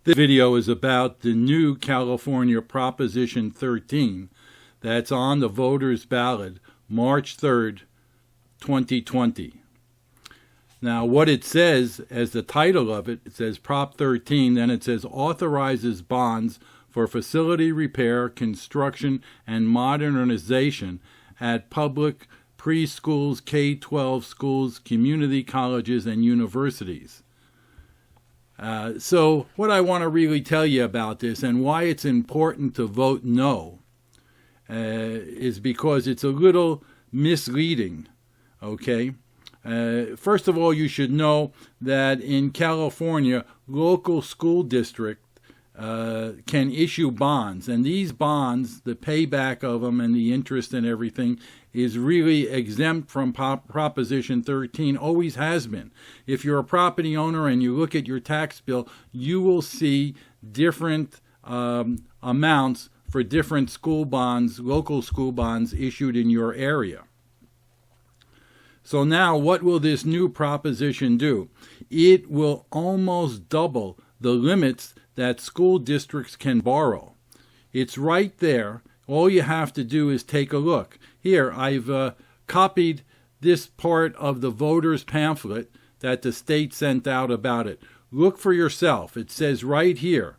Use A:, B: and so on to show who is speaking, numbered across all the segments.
A: This video is about the new California Proposition 13 that's on the voters' ballot March 3rd, 2020. Now, what it says, as the title of it, it says Prop 13, then it says authorizes bonds for facility repair, construction, and modernization at public preschools, K-12 schools, community colleges, and universities. So what I want to really tell you about this and why it's important to vote no is because it's a little misleading, okay? First of all, you should know that in California, local school district can issue bonds, and these bonds, the payback of them and the interest and everything, is really exempt from Proposition 13, always has been. If you're a property owner and you look at your tax bill, you will see different amounts for different school bonds, local school bonds issued in your area. So now, what will this new proposition do? It will almost double the limits that school districts can borrow. It's right there. All you have to do is take a look. Here, I've copied this part of the voters' pamphlet that the state sent out about it. Look for yourself. It says right here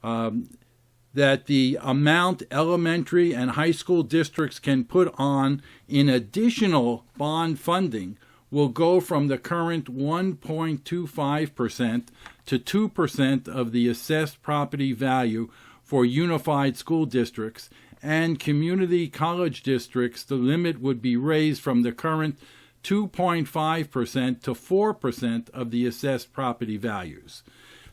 A: that the amount elementary and high school districts can put on in additional bond funding will go from the current 1.25% to 2% of the assessed property value for unified school districts, and community college districts, the limit would be raised from the current 2.5% to 4% of the assessed property values.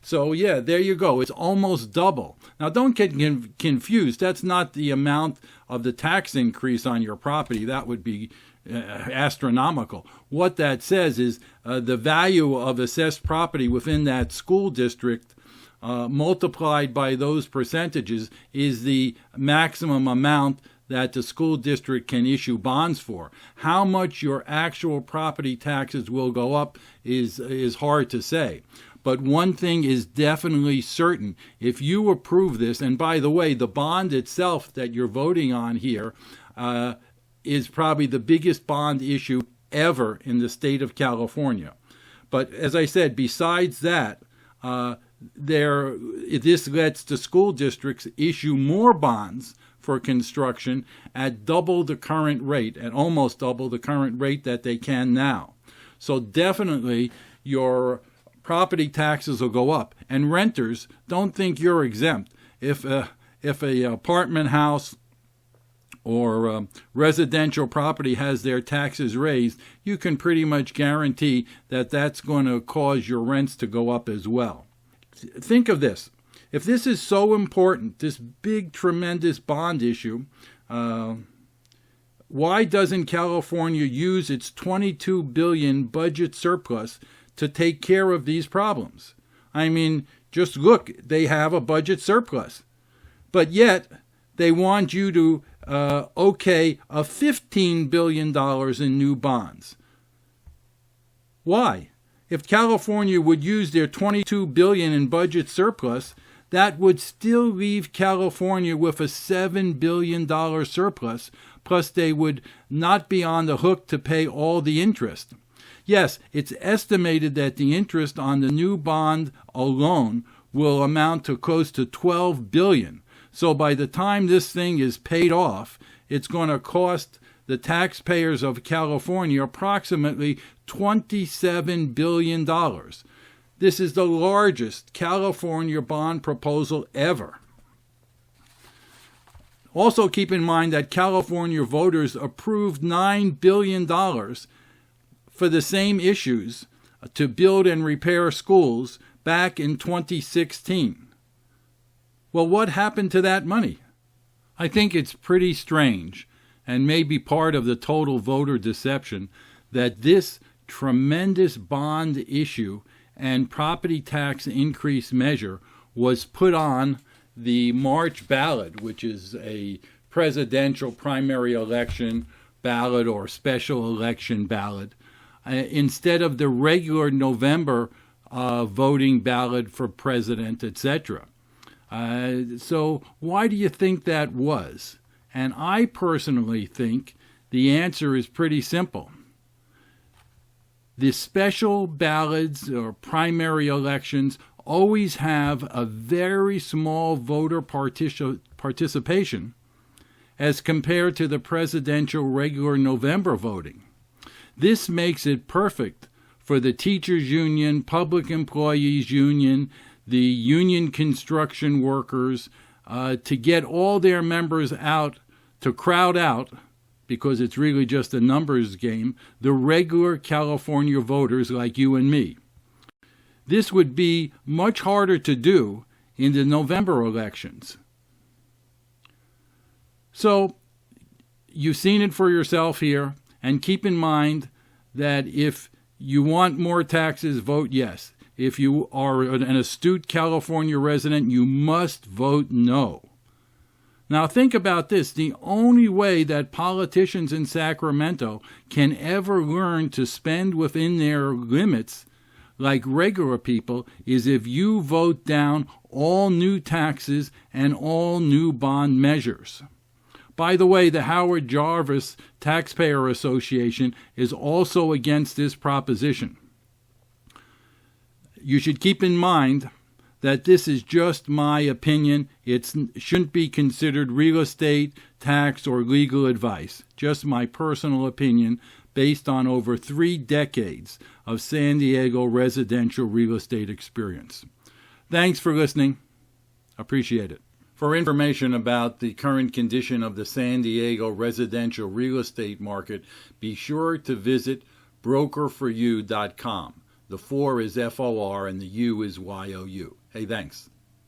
A: So yeah, there you go. It's almost double. Now don't get confused. That's not the amount of the tax increase on your property. That would be astronomical. What that says is the value of assessed property within that school district multiplied by those percentages is the maximum amount that the school district can issue bonds for. How much your actual property taxes will go up is hard to say. But one thing is definitely certain. If you approve this, and by the way, the bond itself that you're voting on here is probably the biggest bond issue ever in the state of California. But as I said, besides that, this lets the school districts issue more bonds for construction at double the current rate, at almost double the current rate that they can now. So definitely your property taxes will go up. And renters, don't think you're exempt. If a apartment house or residential property has their taxes raised, you can pretty much guarantee that that's going to cause your rents to go up as well. Think of this. If this is so important, this big, tremendous bond issue, why doesn't California use its $22 billion budget surplus to take care of these problems? I mean, just look, they have a budget surplus. But yet, they want you to okay a $15 billion in new bonds. Why? If California would use their $22 billion in budget surplus, that would still leave California with a $7 billion surplus, plus they would not be on the hook to pay all the interest. Yes, it's estimated that the interest on the new bond alone will amount to close to $12 billion. So by the time this thing is paid off, it's going to cost the taxpayers of California approximately $27 billion. This is the largest California bond proposal ever. Also keep in mind that California voters approved $9 billion for the same issues to build and repair schools back in 2016. Well, what happened to that money? I think it's pretty strange, and maybe part of the total voter deception, that this tremendous bond issue and property tax increase measure was put on the March ballot, which is a presidential primary election ballot or special election ballot, instead of the regular November voting ballot for president, etc. So why do you think that was? And I personally think the answer is pretty simple. The special ballots or primary elections always have a very small voter participation as compared to the presidential regular November voting. This makes it perfect for the teachers' union, public employees' union, the union construction workers to get all their members out, to crowd out, because it's really just a numbers game, the regular California voters like you and me. This would be much harder to do in the November elections. So, you've seen it for yourself here, and keep in mind that if you want more taxes, vote yes. If you are an astute California resident, you must vote no. Now think about this. The only way that politicians in Sacramento can ever learn to spend within their limits like regular people is if you vote down all new taxes and all new bond measures. By the way, the Howard Jarvis Taxpayer Association is also against this proposition. You should keep in mind that this is just my opinion. It shouldn't be considered real estate, tax, or legal advice. Just my personal opinion based on over 3 decades of San Diego residential real estate experience. Thanks for listening. Appreciate it. For information about the current condition of the San Diego residential real estate market, be sure to visit brokerforyou.com. The 4 is FOR and the U is YOU. Hey, thanks.